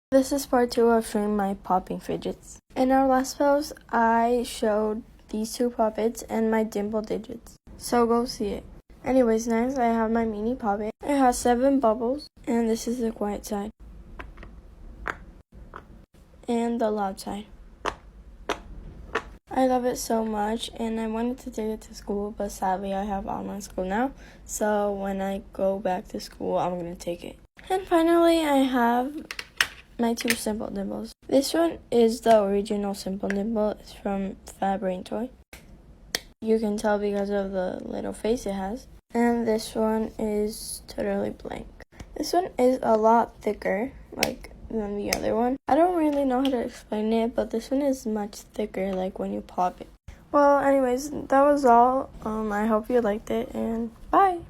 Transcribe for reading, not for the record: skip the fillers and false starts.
This is part 2 of showing my popping fidgets. In our last post, I showed these two puppets and my dimple digits. So go see it. Anyways, next I have my mini puppet. It has 7 bubbles, and this is the quiet side. And the loud side. I love it so much, and I wanted to take it to school, but sadly I have online school now. So when I go back to school, I'm going to take it. And finally, I have my 2 Simple Dimples. This one is the original Simple Dimple. It's from Fat Brain Toy. You can tell because of the little face it has. And this one is totally blank. This one is a lot thicker, than the other one. I don't really know how to explain it, but this one is much thicker, like when you pop it. Well, anyways, that was all. I hope you liked it, and bye!